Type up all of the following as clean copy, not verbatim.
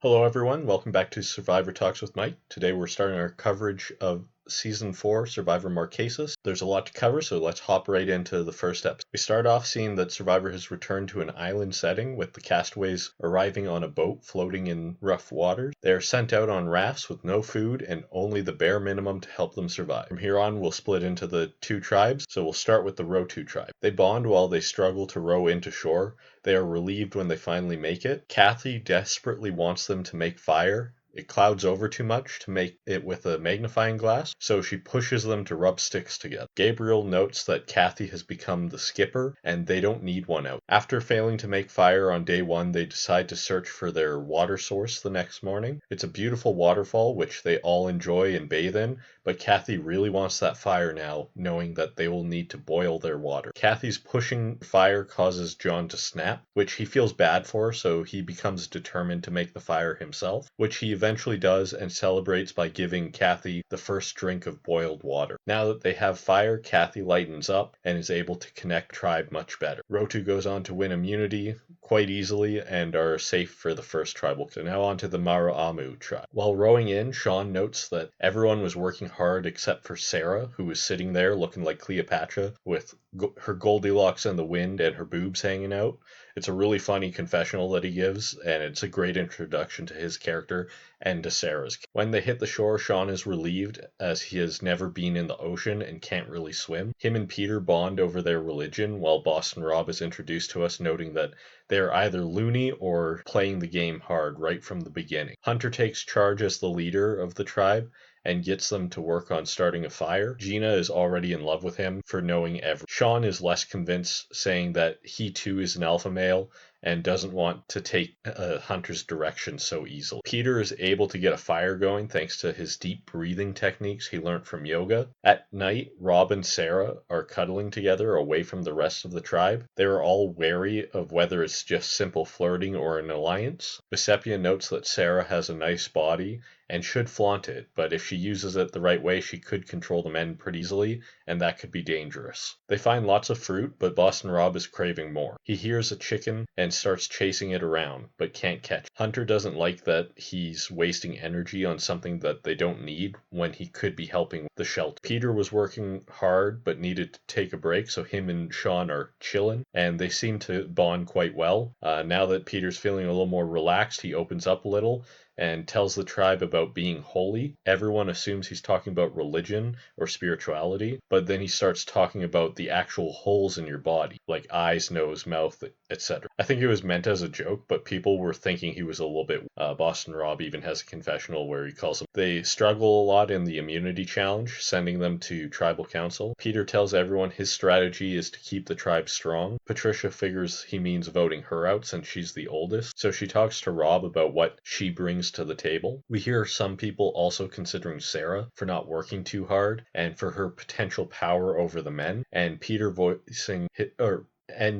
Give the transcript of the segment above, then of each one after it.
Hello, everyone. Welcome back to Survivor Talks with Mike. Today we're starting our coverage of Season 4, Survivor Marquesas. There's a lot to cover, so let's hop right into the first episode. We start off seeing that Survivor has returned to an island setting with the castaways arriving on a boat floating in rough waters. They are sent out on rafts with no food and only the bare minimum to help them survive. From here on, we'll split into the two tribes, so we'll start with the Rotu tribe. They bond while they struggle to row into shore. They are relieved when they finally make it. Kathy desperately wants them to make fire. It clouds over too much to make it with a magnifying glass, so she pushes them to rub sticks together. Gabriel notes that Kathy has become the skipper, and they don't need one out. After failing to make fire on day one, they decide to search for their water source the next morning. It's a beautiful waterfall, which they all enjoy and bathe in, but Kathy really wants that fire now, knowing that they will need to boil their water. Kathy's pushing fire causes John to snap, which he feels bad for, so he becomes determined to make the fire himself, which he eventually does and celebrates by giving Kathy the first drink of boiled water. Now that they have fire, Kathy lightens up and is able to connect tribe much better. Rotu goes on to win immunity quite easily and are safe for the first tribal. So now on to the Maraamu tribe. While rowing in, Sean notes that everyone was working hard except for Sarah, who was sitting there looking like Cleopatra with her Goldilocks in the wind and her boobs hanging out. It's a really funny confessional that he gives, and it's a great introduction to his character and to Sarah's. When they hit the shore, Sean is relieved as he has never been in the ocean and can't really swim. Him and Peter bond over their religion, while Boston Rob is introduced to us, noting that they are either loony or playing the game hard right from the beginning. Hunter takes charge as the leader of the tribe and gets them to work on starting a fire. Gina is already in love with him for knowing everything. Sean is less convinced, saying that he too is an alpha male and doesn't want to take Hunter's direction so easily. Peter is able to get a fire going thanks to his deep breathing techniques he learned from yoga. At night, Rob and Sarah are cuddling together away from the rest of the tribe. They are all wary of whether it's just simple flirting or an alliance. Vesepia notes that Sarah has a nice body and should flaunt it, but if she uses it the right way, she could control the men pretty easily, and that could be dangerous. They find lots of fruit, but Boston Rob is craving more. He hears a chicken and starts chasing it around, but can't catch it. Hunter doesn't like that he's wasting energy on something that they don't need when he could be helping the shelter. Peter was working hard, but needed to take a break, so him and Sean are chilling, and they seem to bond quite well. Now that Peter's feeling a little more relaxed, he opens up a little and tells the tribe about being holy. Everyone assumes he's talking about religion or spirituality, but then he starts talking about the actual holes in your body, like eyes, nose, mouth, etc. I think it was meant as a joke, but people were thinking he was a little bit. Boston Rob even has a confessional where he calls them. They struggle a lot in the immunity challenge, sending them to tribal council. Peter tells everyone his strategy is to keep the tribe strong. Patricia figures he means voting her out since she's the oldest, so she talks to Rob about what she brings to the table. We hear some people also considering Sarah for not working too hard and for her potential power over the men, and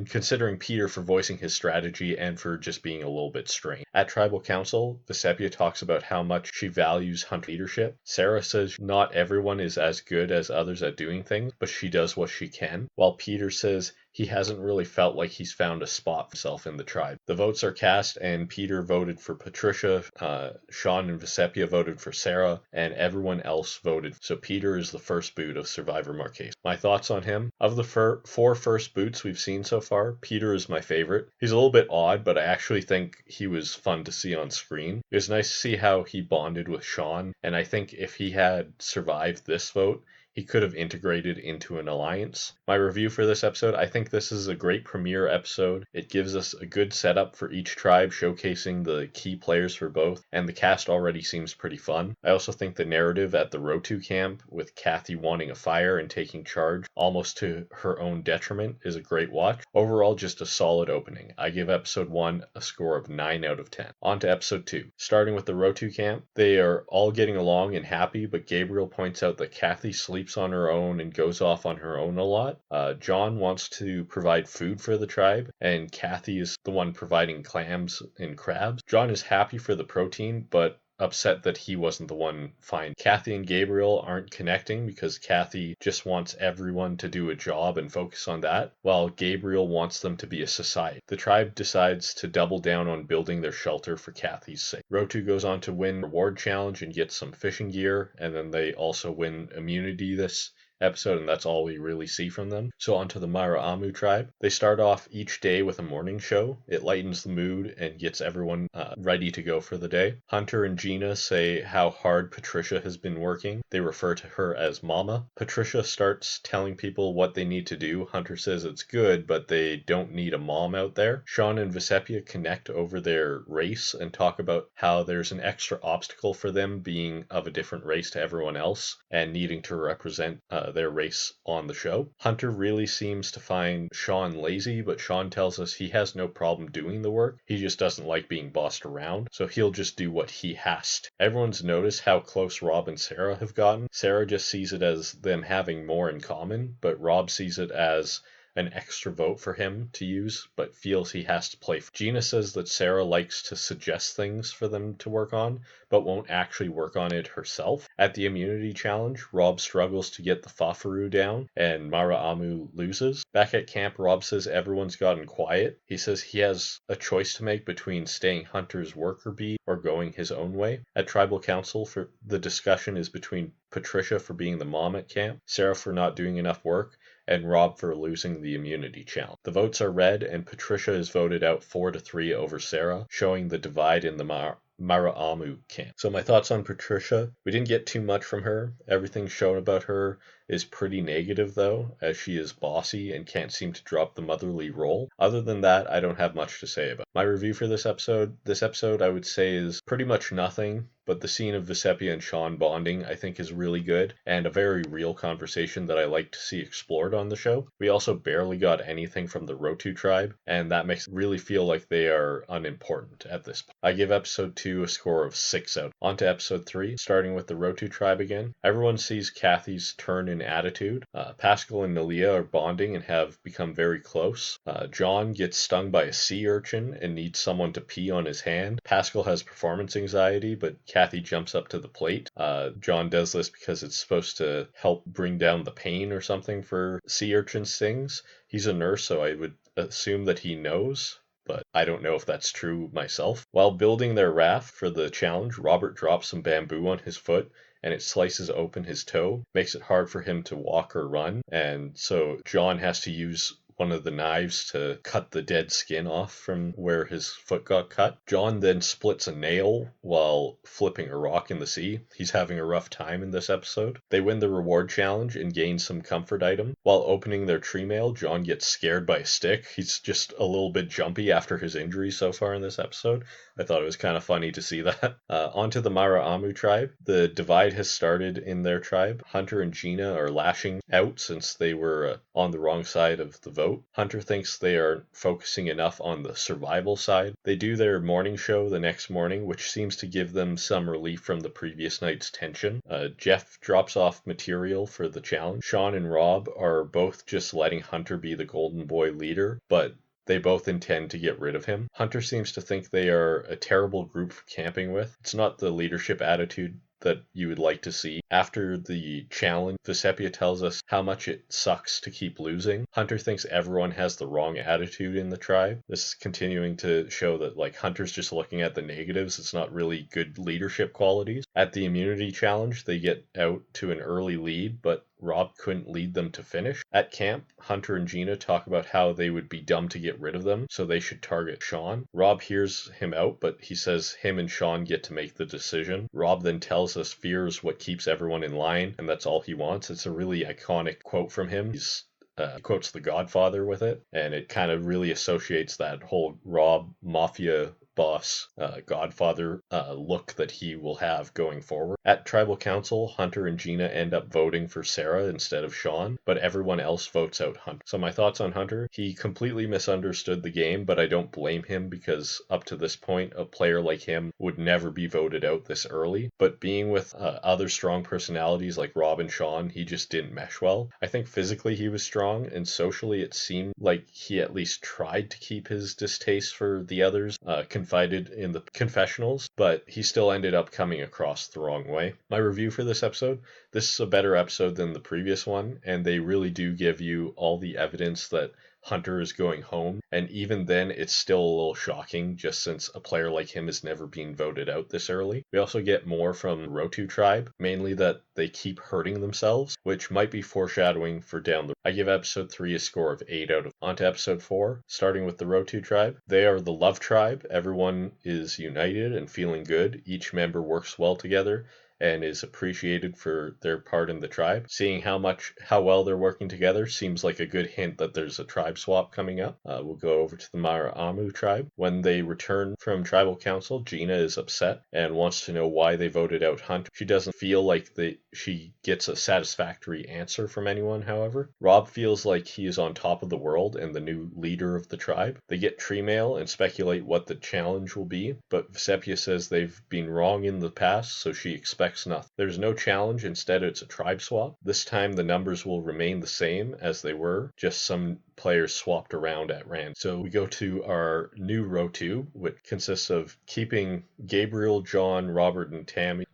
considering Peter for voicing his strategy and for just being a little bit strange. At Tribal Council, Vesepia talks about how much she values Hunter leadership. Sarah says not everyone is as good as others at doing things, but she does what she can, while Peter says he hasn't really felt like he's found a spot for himself in the tribe. The votes are cast, and Peter voted for Patricia, Sean and Vesepia voted for Sarah, and everyone else voted. So Peter is the first boot of Survivor Marquesas. My thoughts on him? Of the four first boots we've seen so far, Peter is my favorite. He's a little bit odd, but I actually think he was fun to see on screen. It was nice to see how he bonded with Sean, and I think if he had survived this vote, he could have integrated into an alliance. My review for this episode, I think this is a great premiere episode. It gives us a good setup for each tribe, showcasing the key players for both, and the cast already seems pretty fun. I also think the narrative at the Rotu camp, with Kathy wanting a fire and taking charge, almost to her own detriment, is a great watch. Overall, just a solid opening. I give episode 1 a score of 9 out of 10. On to episode 2. Starting with the Rotu camp, they are all getting along and happy, but Gabriel points out that Kathy sleeps on her own and goes off on her own a lot. John wants to provide food for the tribe, and Kathy is the one providing clams and crabs. John is happy for the protein, but upset that he wasn't the one fine. Kathy and Gabriel aren't connecting because Kathy just wants everyone to do a job and focus on that, while Gabriel wants them to be a society. The tribe decides to double down on building their shelter for Kathy's sake. Rotu goes on to win reward challenge and get some fishing gear, and then they also win immunity this episode, and that's all we really see from them. So onto the Maraamu tribe. They start off each day with a morning show. It lightens the mood and gets everyone ready to go for the day. Hunter and Gina say how hard Patricia has been working. They refer to her as Mama. Patricia starts telling people what they need to do. Hunter says it's good, but they don't need a mom out there. Sean and Vesepia connect over their race and talk about how there's an extra obstacle for them being of a different race to everyone else and needing to represent their race on the show. Hunter really seems to find Sean lazy, but Sean tells us he has no problem doing the work. He just doesn't like being bossed around, so he'll just do what he has to. Everyone's noticed how close Rob and Sarah have gotten. Sarah just sees it as them having more in common, but Rob sees it as an extra vote for him to use, but feels he has to play. Gina says that Sarah likes to suggest things for them to work on, but won't actually work on it herself. At the immunity challenge, Rob struggles to get the Fafaru down, and Maraamu loses. Back at camp, Rob says everyone's gotten quiet. He says he has a choice to make between staying Hunter's worker bee or going his own way. At Tribal Council, the discussion is between Patricia for being the mom at camp, Sarah for not doing enough work, and Rob for losing the immunity challenge. The votes are read, and Patricia is voted out 4-3 over Sarah, showing the divide in the Maraamu camp. So my thoughts on Patricia: we didn't get too much from her. Everything shown about her is pretty negative though, as she is bossy and can't seem to drop the motherly role. Other than that, I don't have much to say about it. My review for this episode I would say is pretty much nothing, but the scene of Vesepia and Sean bonding I think is really good and a very real conversation that I like to see explored on the show. We also barely got anything from the Rotu tribe, and that makes it really feel like they are unimportant at this point. I give episode 2 a score of 6 out. On to episode 3, starting with the Rotu tribe again. Everyone sees Kathy's turn in attitude. Pascal and Nalia are bonding and have become very close. John gets stung by a sea urchin and needs someone to pee on his hand. Pascal has performance anxiety, but Kathy jumps up to the plate. John does this because it's supposed to help bring down the pain or something for sea urchin stings. He's a nurse, so I would assume that he knows, but I don't know if that's true myself. While building their raft for the challenge, Robert drops some bamboo on his foot and it slices open his toe, makes it hard for him to walk or run, and so John has to use one of the knives to cut the dead skin off from where his foot got cut. John then splits a nail while flipping a rock in the sea. He's having a rough time in this episode. They win the reward challenge and gain some comfort item. While opening their tree mail, John gets scared by a stick. He's just a little bit jumpy after his injuries so far in this episode. I thought it was kind of funny to see that. Onto the Maraamu tribe. The divide has started in their tribe. Hunter and Gina are lashing out since they were on the wrong side of the vote. Hunter thinks they are focusing enough on the survival side. They do their morning show the next morning, which seems to give them some relief from the previous night's tension. Jeff drops off material for the challenge. Sean and Rob are both just letting Hunter be the golden boy leader, but they both intend to get rid of him. Hunter seems to think they are a terrible group for camping with. It's not the leadership attitude that you would like to see. After the challenge, Vesepia tells us how much it sucks to keep losing. Hunter thinks everyone has the wrong attitude in the tribe. This is continuing to show that Hunter's just looking at the negatives. It's not really good leadership qualities. At the immunity challenge, they get out to an early lead, but Rob couldn't lead them to finish. At camp, Hunter and Gina talk about how they would be dumb to get rid of them, so they should target Sean. Rob hears him out, but he says him and Sean get to make the decision. Rob then tells us fear is what keeps everyone in line, and that's all he wants. It's a really iconic quote from him. He quotes The Godfather with it, and it kind of really associates that whole Rob mafia boss Godfather look that he will have going forward. At Tribal Council, Hunter and Gina end up voting for Sarah instead of Sean, but everyone else votes out Hunter. So my thoughts on Hunter: he completely misunderstood the game, but I don't blame him because up to this point, a player like him would never be voted out this early. But being with other strong personalities like Rob and Sean, he just didn't mesh well. I think physically he was strong, and socially it seemed like he at least tried to keep his distaste for the others confined confided in the confessionals, but he still ended up coming across the wrong way. My review for this episode: this is a better episode than the previous one, and they really do give you all the evidence that Hunter is going home, and even then it's still a little shocking just since a player like him has never been voted out this early. We also get more from the Rotu tribe, mainly that they keep hurting themselves, which might be foreshadowing for down the road. I give episode 3 a score of 8 out of. On to episode 4, starting with the Rotu tribe. They are the love tribe. Everyone is united and feeling good. Each member works well together and is appreciated for their part in the tribe. Seeing how well they're working together seems like a good hint that there's a tribe swap coming up. We'll go over to the Mara'amu tribe. When they return from tribal council, Gina is upset and wants to know why they voted out Hunter. She doesn't feel like she gets a satisfactory answer from anyone, however. Rob feels like he is on top of the world and the new leader of the tribe. They get tree mail and speculate what the challenge will be, but Vesepia says they've been wrong in the past, so she expects nothing. There's no challenge, instead it's a tribe swap. This time the numbers will remain the same as they were, just some players swapped around at random. So we go to our new row 2, which consists of keeping Gabriel, John, Robert, Tammy,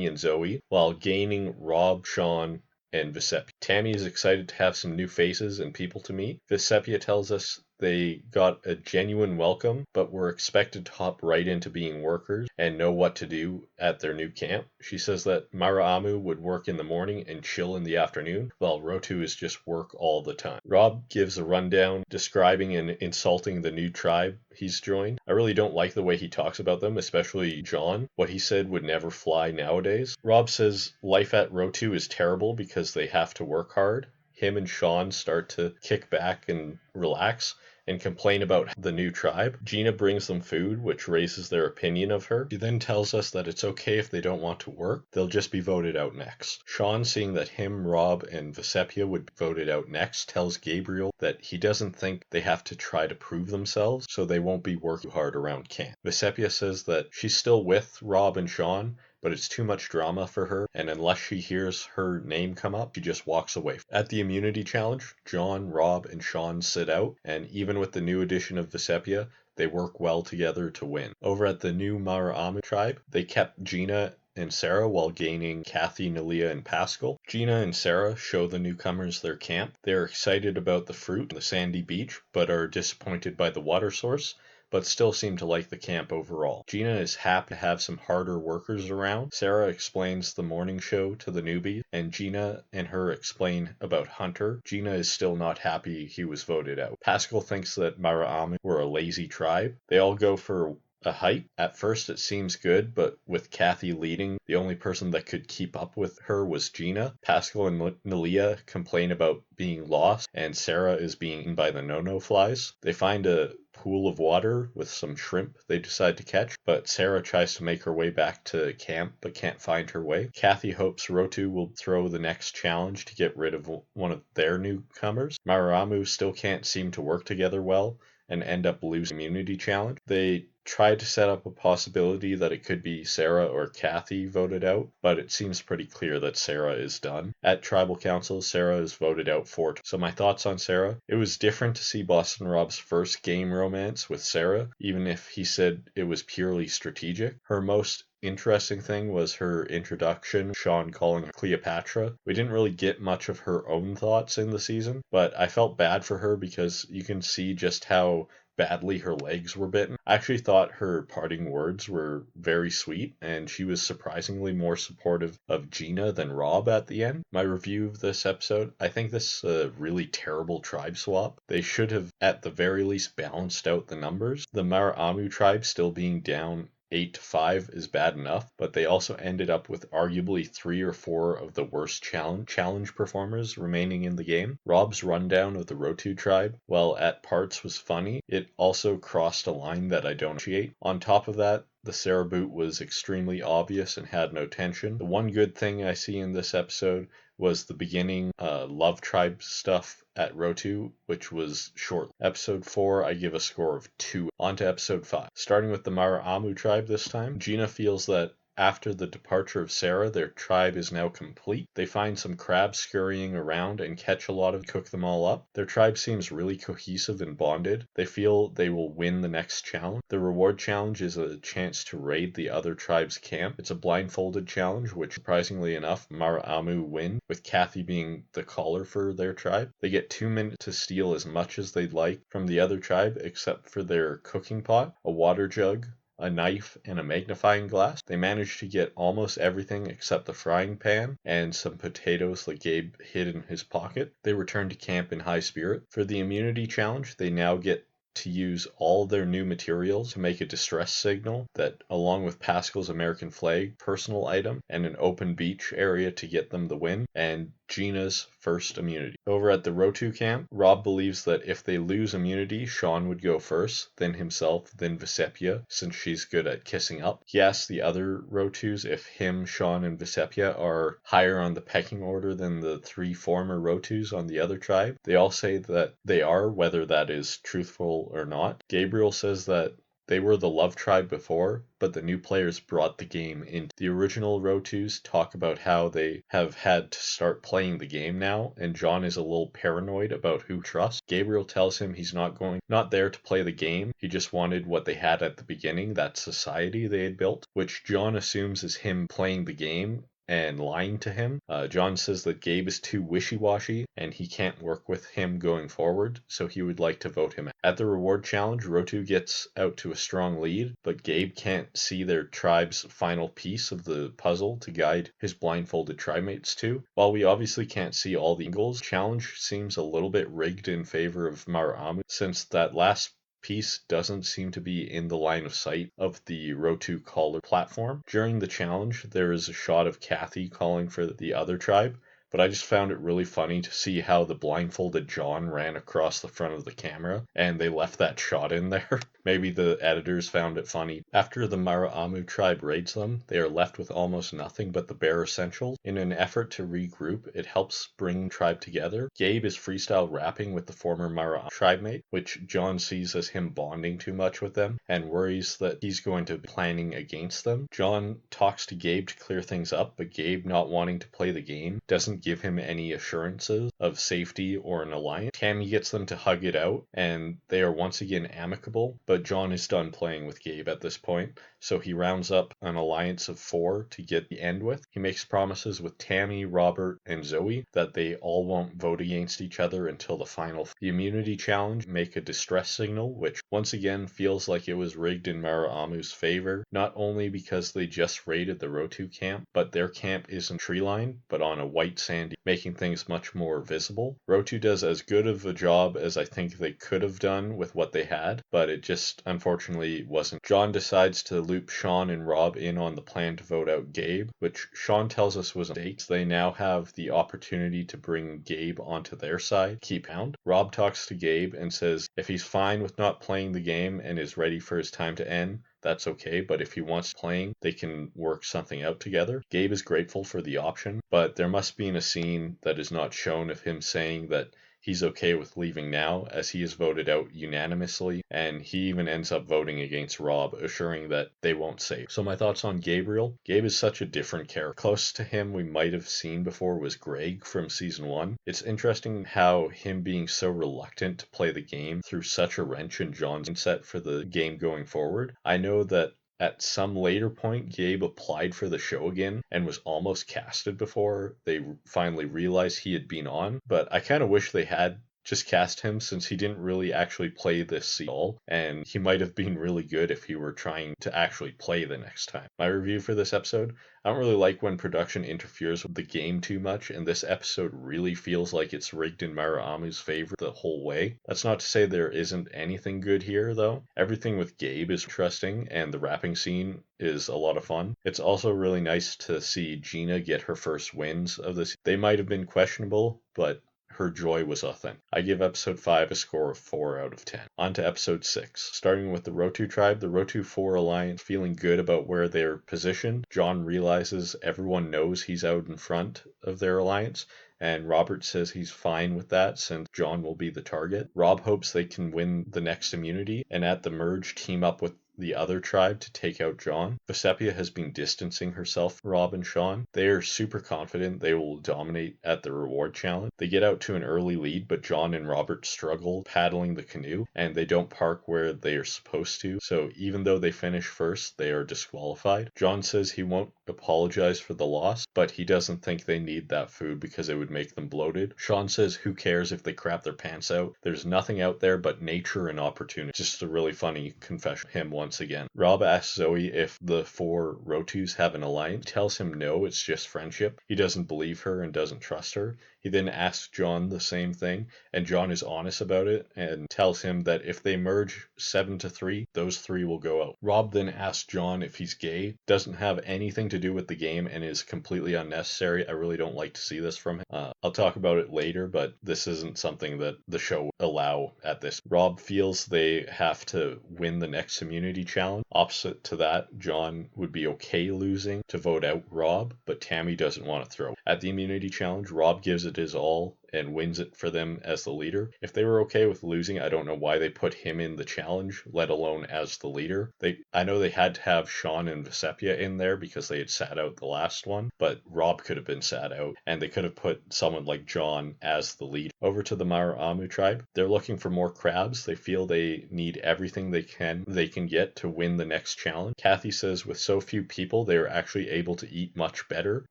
and Zoe, while gaining Rob, Sean, and Vesepia. Tammy is excited to have some new faces and people to meet. Vesepia tells us they got a genuine welcome, but were expected to hop right into being workers and know what to do at their new camp. She says that Mara'amu would work in the morning and chill in the afternoon, while Rotu is just work all the time. Rob gives a rundown describing and insulting the new tribe he's joined. I really don't like the way he talks about them, especially John. What he said would never fly nowadays. Rob says life at Rotu is terrible because they have to work hard. Him and Sean start to kick back and relax and complain about the new tribe. Gina brings them food, which raises their opinion of her. She then tells us that it's okay if they don't want to work, they'll just be voted out next. Sean, seeing that him, Rob, and Vesepia would be voted out next, tells Gabriel that he doesn't think they have to try to prove themselves, so they won't be working hard around camp. Vesepia says that she's still with Rob and Sean, but it's too much drama for her, and unless she hears her name come up, she just walks away. At the immunity challenge, John, Rob, and Sean sit out, and even with the new addition of Vesepia, they work well together to win. Over at the new Mara'amu tribe, they kept Gina and Sarah while gaining Kathy, Nalia, and Pascal. Gina and Sarah show the newcomers their camp. They are excited about the fruit on the sandy beach, but are disappointed by the water source, but still seem to like the camp overall. Gina is happy to have some harder workers around. Sarah explains the morning show to the newbies, and Gina and her explain about Hunter. Gina is still not happy he was voted out. Pascal thinks that Mara'amu were a lazy tribe. They all go for a hike. At first it seems good, but with Kathy leading, the only person that could keep up with her was Gina. Pascal and Nalia complain about being lost, and Sarah is being eaten by the no-no flies. They find a pool of water with some shrimp they decide to catch, but Sarah tries to make her way back to camp but can't find her way. Kathy hopes Rotu will throw the next challenge to get rid of one of their newcomers. Mara'amu still can't seem to work together well and end up losing the immunity challenge. They tried to set up a possibility that it could be Sarah or Kathy voted out, but it seems pretty clear that Sarah is done. At Tribal Council, Sarah is voted out 4 times. So my thoughts on Sarah: it was different to see Boston Rob's first game romance with Sarah, even if he said it was purely strategic. Her most interesting thing was her introduction, Sean calling her Cleopatra. We didn't really get much of her own thoughts in the season, but I felt bad for her because you can see just how badly her legs were bitten. I actually thought her parting words were very sweet, and she was surprisingly more supportive of Gina than Rob at the end. My review of this episode: I think this is a really terrible tribe swap. They should have at the very least balanced out the numbers. The Mara'amu tribe still being down 8-5 is bad enough, but they also ended up with arguably 3 or 4 of the worst challenge performers remaining in the game. Rob's rundown of the Rotu tribe, while at parts was funny, it also crossed a line that I don't appreciate. On top of that, the Sarah boot was extremely obvious and had no tension. The one good thing I see in this episode was the beginning love tribe stuff at Rotu, which was short. Episode 4, I give a score of 2. On to episode 5. Starting with the Mara'amu tribe this time, Gina feels that After the departure of Sarah, their tribe is now complete. They find some crabs scurrying around and catch a lot of, cook them all up. Their tribe seems really cohesive and bonded. They feel they will win the next challenge. The reward challenge is a chance to raid the other tribe's camp. It's a blindfolded challenge, which surprisingly enough, Mara'amu win, with Kathy being the caller for their tribe. They get 2 minutes to steal as much as they'd like from the other tribe, except for their cooking pot, a water jug, a knife, and a magnifying glass. They manage to get almost everything except the frying pan and some potatoes that Gabe hid in his pocket. They return to camp in high spirit. For the immunity challenge, they now get to use all their new materials to make a distress signal that, along with Pascal's American flag personal item and an open beach area to get them the win, and Gina's first immunity. Over at the Rotu camp, Rob believes that if they lose immunity, Sean would go first, then himself, then Vesepia, since she's good at kissing up. He asks the other Rotus if him, Sean, and Vesepia are higher on the pecking order than the 3 former Rotus on the other tribe. They all say that they are, whether that is truthful or not. Gabriel says that they were the love tribe before, but the new players brought the game in. The original Rotus talk about how they have had to start playing the game now, and John is a little paranoid about who trusts. Gabriel tells him he's not there to play the game. He just wanted what they had at the beginning, that society they had built, which John assumes is him playing the game and lying to him. John says that Gabe is too wishy-washy and he can't work with him going forward, so he would like to vote him out. At the reward challenge, Rotu gets out to a strong lead, but Gabe can't see their tribe's final piece of the puzzle to guide his blindfolded trimates to. While we obviously can't see all the angles, challenge seems a little bit rigged in favor of Mara'amu, since that last piece doesn't seem to be in the line of sight of the Rotu caller platform. During the challenge, there is a shot of Kathy calling for the other tribe, but I just found it really funny to see how the blindfolded John ran across the front of the camera, and they left that shot in there. Maybe the editors found it funny. After the Mara'amu tribe raids them, they are left with almost nothing but the bare essentials. In an effort to regroup, it helps bring tribe together. Gabe is freestyle rapping with the former Mara'amu tribe mate, which John sees as him bonding too much with them, and worries that he's going to be planning against them. John talks to Gabe to clear things up, but Gabe, not wanting to play the game, doesn't give him any assurances of safety or an alliance. Tammy gets them to hug it out, and they are once again amicable, but John is done playing with Gabe at this point, so he rounds up an alliance of 4 to get the end with. He makes promises with Tammy, Robert, and Zoe that they all won't vote against each other until the final. The immunity challenge make a distress signal, which once again feels like it was rigged in Mara'amu's favor, not only because they just raided the Rotu camp, but their camp isn't tree lined, but on a white sandy, making things much more visible. Rotu does as good of a job as I think they could have done with what they had, but it just unfortunately wasn't. John decides to loop Sean and Rob in on the plan to vote out Gabe, which Sean tells us was a mistake. They now have the opportunity to bring Gabe onto their side, keep pound. Rob talks to Gabe and says if he's fine with not playing the game and is ready for his time to end, that's okay, but if he wants playing, they can work something out together. Gabe is grateful for the option, but there must be a scene that is not shown of him saying that he's okay with leaving now, as he is voted out unanimously, and he even ends up voting against Rob, assuring that they won't save. So my thoughts on Gabriel. Gabe is such a different character. Close to him we might have seen before was Greg from season 1. It's interesting how him being so reluctant to play the game threw such a wrench in John's mindset for the game going forward. I know that at some later point, Gabe applied for the show again and was almost casted before they finally realized he had been on. But I kind of wish they had just cast him, since he didn't really actually play this season at all, and he might have been really good if he were trying to actually play the next time. My review for this episode: I don't really like when production interferes with the game too much, and this episode really feels like it's rigged in Mara'amu's favor the whole way. That's not to say there isn't anything good here, though. Everything with Gabe is interesting, and the rapping scene is a lot of fun. It's also really nice to see Gina get her first wins of this. They might have been questionable, but her joy was authentic. I give episode 5 a score of 4 out of 10. On to episode 6. Starting with the Rotu tribe, the Rotu 4 alliance feeling good about where they're positioned. John realizes everyone knows he's out in front of their alliance, and Robert says he's fine with that since John will be the target. Rob hopes they can win the next immunity, and at the merge team up with the other tribe to take out John. Vecepia has been distancing herself from Rob and Sean. They are super confident they will dominate at the reward challenge. They get out to an early lead, but John and Robert struggle paddling the canoe, and they don't park where they are supposed to. So even though they finish first, they are disqualified. John says he won't apologize for the loss, but he doesn't think they need that food because it would make them bloated. Sean says who cares if they crap their pants out. There's nothing out there but nature and opportunity. Just a really funny confession him once again. Rob asks Zoe if the four Rotus have an alliance. He tells him no, it's just friendship. He doesn't believe her and doesn't trust her. He then asks John the same thing, and John is honest about it and tells him that if they merge 7-3, those three will go out. Rob then asks John if he's gay. Doesn't have anything to do with the game and is completely unnecessary. I really don't like to see this from him. I'll talk about it later, but this isn't something that the show would allow at this. Rob feels they have to win the next immunity challenge. Opposite to that, John would be okay losing to vote out Rob, but Tammy doesn't want to throw. At the immunity challenge, Rob gives it his all and wins it for them as the leader. If they were okay with losing, I don't know why they put him in the challenge, let alone as the leader. I know they had to have Sean and Vecepia in there because they had sat out the last one, but Rob could have been sat out, and they could have put someone like John as the leader. Over to the Maraamu tribe. They're looking for more crabs. They feel they need everything they can get to win the next challenge. Kathy says with so few people, they are actually able to eat much better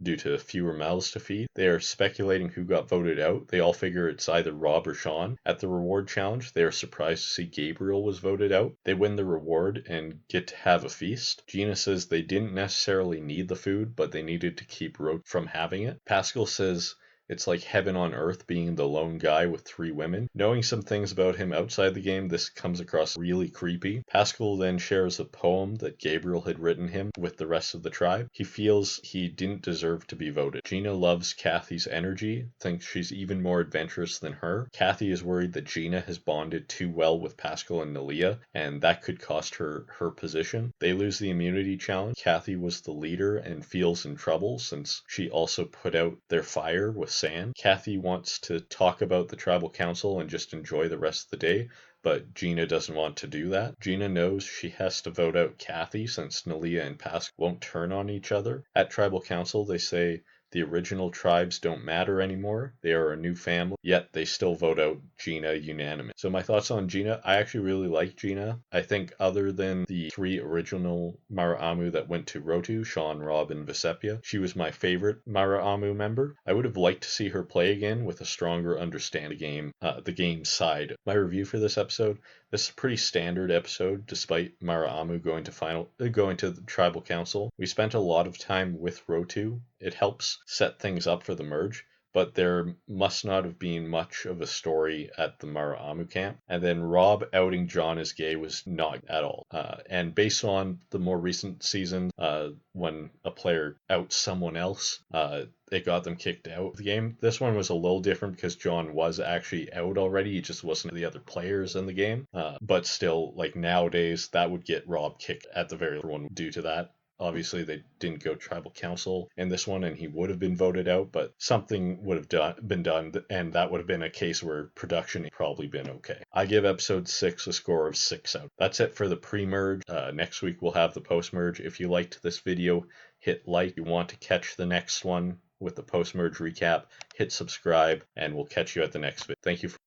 due to fewer mouths to feed. They are speculating who got voted out. They all figure it's either Rob or Sean. At the reward challenge, they are surprised to see Gabriel was voted out. They win the reward and get to have a feast. Gina says they didn't necessarily need the food, but they needed to keep Roach from having it. Pascal says it's like heaven on earth being the lone guy with 3 women. Knowing some things about him outside the game, this comes across really creepy. Pascal then shares a poem that Gabriel had written him with the rest of the tribe. He feels he didn't deserve to be voted. Gina loves Kathy's energy, thinks she's even more adventurous than her. Kathy is worried that Gina has bonded too well with Pascal and Nalia, and that could cost her her position. They lose the immunity challenge. Kathy was the leader and feels in trouble since she also put out their fire with sand. Kathy wants to talk about the tribal council and just enjoy the rest of the day, but Gina doesn't want to do that. Gina knows she has to vote out Kathy since Nalia and Pascal won't turn on each other. At tribal council, they say the original tribes don't matter anymore. They are a new family, yet they still vote out Gina unanimous. So my thoughts on Gina, I actually really like Gina. I think other than the 3 original Maraamu that went to Rotu, Sean, Rob, and Vecepia, she was my favorite Maraamu member. I would have liked to see her play again with a stronger understanding the game side. My review for this episode, this is a pretty standard episode despite Maraamu going to the tribal council. We spent a lot of time with Rotu. It helps set things up for the merge, but there must not have been much of a story at the Maraamu camp. And then Rob outing John as gay was not at all. And based on the more recent season, when a player outs someone else, it got them kicked out of the game. This one was a little different because John was actually out already. He just wasn't the other players in the game. But still, like nowadays, that would get Rob kicked at the very one due to that. Obviously, they didn't go tribal council in this one, and he would have been voted out, but something would have been done, and that would have been a case where production had probably been okay. I give episode 6 a score of 6 out. That's it for the pre-merge. Next week, we'll have the post-merge. If you liked this video, hit like. If you want to catch the next one with the post-merge recap, hit subscribe, and we'll catch you at the next video. Thank you for